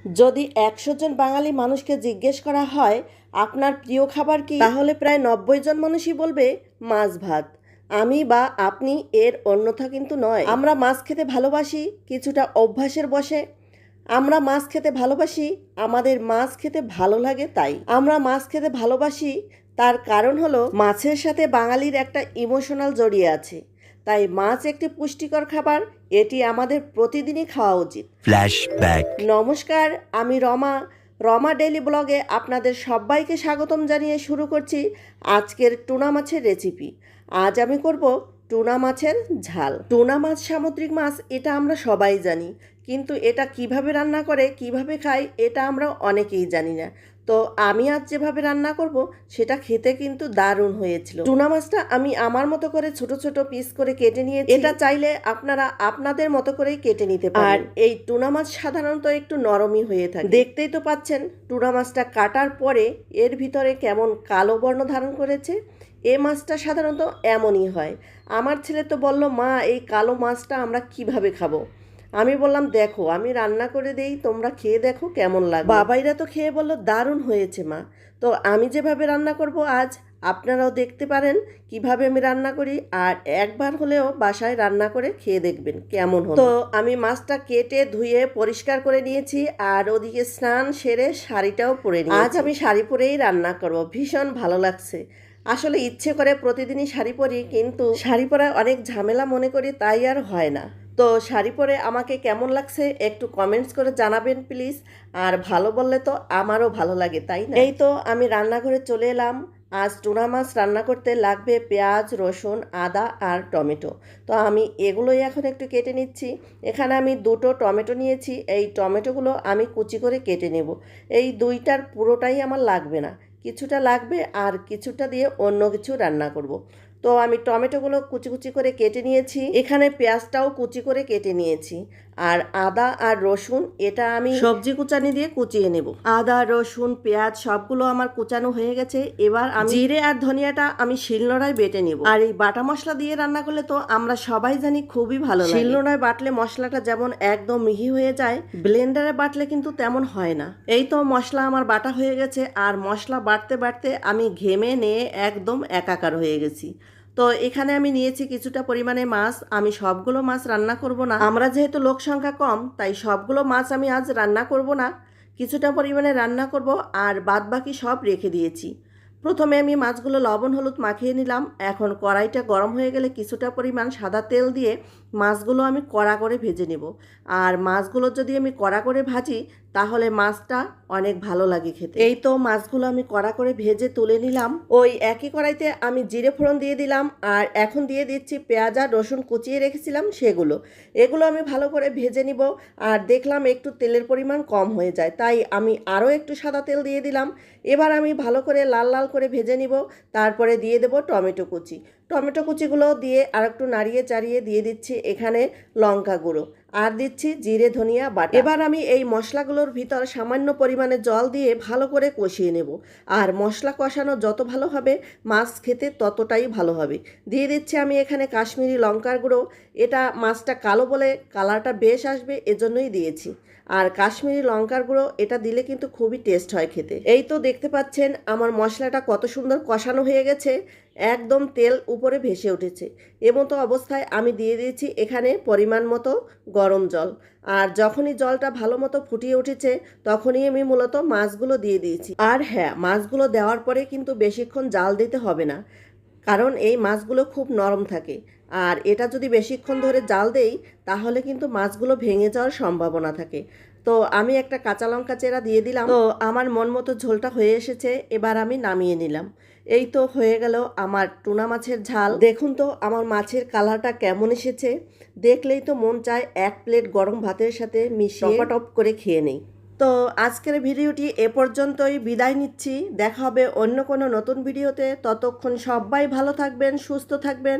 যদি ১০০ জন বাঙালি মানুষকে জিজ্ঞেস করা হয় আপনার প্রিয় খাবার কি, তাহলে প্রায় ৯০ জন মানুষই বলবে মাছ ভাত। আমি বা আপনি এর অন্যথা কিন্তু নয়। আমরা মাছ খেতে ভালোবাসি কিছুটা অভ্যাসের বশে। আমরা মাছ খেতে ভালোবাসি, আমাদের মাছ খেতে ভালো লাগে তাই। আমরা মাছ খেতে ভালোবাসি তার কারণ হলো মাছের সাথে বাঙালির একটা ইমোশনাল জড়িয়ে আছে। তাই মাছ একটি পুষ্টিকর খাবার, এটি আমাদের প্রতিদিনই খাওয়া উচিত। ফ্ল্যাশব্যাক। নমস্কার, আমি রমা। রমা ডেইলি ব্লগে আপনাদের সবাইকে স্বাগতম জানিয়ে শুরু করছি আজকের টুনা মাছের রেসিপি। আজ আমি করব টুনা মাছের ঝাল। টুনা মাছ সামুদ্রিক মাছ, এটা আমরা সবাই জানি, কিন্তু এটা কিভাবে রান্না করে কিভাবে খাই এটা আমরা অনেকেই জানি না। তো আমি আজ যেভাবে রান্না করব সেটা খেতে কিন্তু দারুণ হয়েছিল। টুনা মাছটা আমি আমার মতো করে ছোট ছোট পিস করে কেটে নিয়েছি। এটা চাইলে আপনারা আপনাদের মতো করেই কেটে নিতে পারেন। আর এই টুনা মাছ সাধারণত একটু নরমই হয়ে থাকে। দেখতেই তো পাচ্ছেন টুনা মাছটা কাটার পরে এর ভিতরে কেমন কালো বর্ণ ধারণ করেছে। এই মাছটা সাধারণত এমনই হয়। আমার ছেলে তো বলল, মা এই কালো মাছটা আমরা কিভাবে খাবো? আমি বললাম, দেখো আমি রান্না করে দেই, তোমরা খেয়ে দেখো কেমন লাগে। বাবাইরা তো খেয়ে বলল দারুণ হয়েছে মা। তো আমি যেভাবে রান্না করব আজ আপনারাও দেখতে পারেন কিভাবে আমি রান্না করি, আর একবার হলেও বাসায় রান্না করে খেয়ে দেখবেন কেমন হলো। তো আমি মাছটা কেটে ধুয়ে পরিষ্কার করে নিয়েছি, আর ওদিকে স্নান সেরে শাড়িটাও পরে নিয়েছি। আজ আমি শাড়ি পরেই রান্না করব, ভীষণ ভালো লাগছে। আসলে ইচ্ছে করে প্রতিদিনই শাড়ি পরি, কিন্তু শাড়ি পরায় অনেক ঝামেলা মনে করি, তাই আর হয় না। তো শাড়ি পরে আমাকে কেমন লাগছে একটু কমেন্টস করে জানাবেন প্লিজ। আর ভালো বললে তো আমারও ভালো লাগে, তাই না? এই তো আমি রান্নাঘরে চলে এলাম। আজ টুনা মাছ রান্না করতে লাগবে পেঁয়াজ, রসুন, আদা আর টমেটো। তো আমি এগুলোই এখন একটু কেটে নিচ্ছি। এখানে আমি দুটো টমেটো নিয়েছি। এই টমেটোগুলো আমি কুচি করে কেটে নেব। এই দুইটার পুরোটাই আমার লাগবে না, কিছুটা লাগবে, আর কিছুটা দিয়ে অন্য কিছু রান্না করব। তো আমি টমেটোগুলো কুচি কুচি করে কেটে নিয়েছি। এখানে পেঁয়াজটাও কুচি করে কেটে নিয়েছি। আর আদা আর রসুন এটা আমি সবজি কুচানি দিয়ে কুচিয়ে নেব। আদা, রসুন, পেঁয়াজ সবগুলো আমার কুচানো হয়ে গেছে। এবার আমি জিরে আর ধনিয়াটা আমি শিলনোড়ায় বেটে নেব। আর এই বাটা মশলা দিয়ে রান্না করলে তো আমরা সবাই জানি খুবই ভালো লাগে। শিলনোড়ায় বাটলে মশলাটা যেমন একদম মিহি হয়ে যায়, ব্লেন্ডারে বাটলে কিন্তু তেমন হয় না। এই তো মশলা আমার বাটা হয়ে গেছে, আর মশলা বাটতে বাটতে আমি ঘেমে নিয়ে একদম একাকার হয়ে গেছি। তো এখানে আমি নিয়েছি কিছুটা পরিমাণে মাছ। আমি সবগুলো মাছ রান্না করব না, আমরা যেহেতু লোক সংখ্যা কম তাই সবগুলো মাছ আমি আজ রান্না করব না, কিছুটা পরিমাণে রান্না করব, আর বাদ বাকি সব রেখে দিয়েছি। প্রথমে আমি মাছগুলো লবণ হলুদ মাখিয়ে নিলাম। এখন কড়াইটা গরম হয়ে গেলে কিছুটা পরিমাণ সাদা তেল দিয়ে মাছগুলো আমি কড়া করে ভেজে নেব। আর মাছগুলো যদি আমি কড়া করে ভাজি তাহলে মাছটা অনেক ভালো লাগে খেতে। এই তো মাছগুলো আমি কড়া করে ভেজে তুলে নিলাম। ওই একই কড়াইতে আমি জিরে ফোড়ন দিয়ে দিলাম, আর এখন দিয়ে দিচ্ছি পেঁয়াজ আর রসুন কুচিয়ে রেখেছিলাম সেগুলো। এগুলো আমি ভালো করে ভেজে নিব। আর দেখলাম একটু তেলের পরিমাণ কম হয়ে যায়, তাই আমি আরও একটু সাদা তেল দিয়ে দিলাম। এবার আমি ভালো করে লাল লাল করে ভেজে নিব। তারপরে দিয়ে দেব টমেটো কুচি। টমেটো কুচিগুলো দিয়ে আর একটু নাড়িয়ে চাড়িয়ে দিয়ে দিচ্ছি এখানে লঙ্কা গুঁড়ো, আর দিচ্ছি জিরে ধনিয়া বাটা। এবার আমি এই মশলাগুলোর ভিতর সামান্য পরিমাণে জল দিয়ে ভালো করে কষিয়ে নেব। আর মশলা কষানো যত ভালো হবে মাছ খেতে ততটাই ভালো হবে। দিয়ে দিচ্ছি আমি এখানে কাশ্মীরি লঙ্কার গুঁড়ো। এটা মাছটা কালো বলে কালারটা বেশ আসবে, এজন্যই দিয়েছি। আর কাশ্মীরি লঙ্কার গুঁড়ো এটা দিলে কিন্তু খুবই টেস্ট হয় খেতে। এই তো দেখতে পাচ্ছেন আমার মশলাটা কত সুন্দর কষানো হয়ে গেছে, একদম তেল উপরে ভেসে উঠেছে। এমতো অবস্থায় আমি দিয়ে দিয়েছি এখানে পরিমাণ মতো গরম জল। আর যখনই জলটা ভালো মতো ফুটিয়ে উঠেছে তখনই আমি মূলত মাছগুলো দিয়ে দিয়েছি। আর হ্যাঁ, মাছগুলো দেওয়ার পরে কিন্তু বেশিক্ষণ জাল দিতে হবে না, কারণ এই মাছগুলো খুব নরম থাকে। আর এটা যদি বেশিক্ষণ ধরে জাল দেই তাহলে কিন্তু মাছগুলো ভেঙে যাওয়ার সম্ভাবনা থাকে। তো আমি একটা কাঁচা লঙ্কা চেরা দিয়ে দিলাম। তো আমার মন মতো ঝোলটা হয়ে এসেছে, এবার আমি নামিয়ে নিলাম। এই তো হয়ে গেল আমার টুনা মাছের ঝাল। দেখুন তো আমার মাছের কালারটা কেমন এসেছে, দেখলেই তো মন চায় এক প্লেট গরম ভাতের সাথে মিশিয়ে টপ করে খেয়ে নেই। তো আজকের ভিডিওটি এ পর্যন্তই, বিদায় নিচ্ছি। দেখা হবে অন্য কোনো নতুন ভিডিওতে। ততক্ষণ সবাই ভালো থাকবেন, সুস্থ থাকবেন,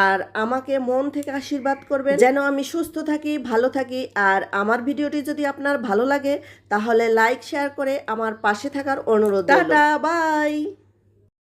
আর আমাকে মন থেকে আশীর্বাদ করবেন যেন আমি সুস্থ থাকি, ভালো থাকি। আর আমার ভিডিওটি যদি আপনার ভালো লাগে তাহলে লাইক শেয়ার করে আমার পাশে থাকার অনুরোধ। Ta-ta, by.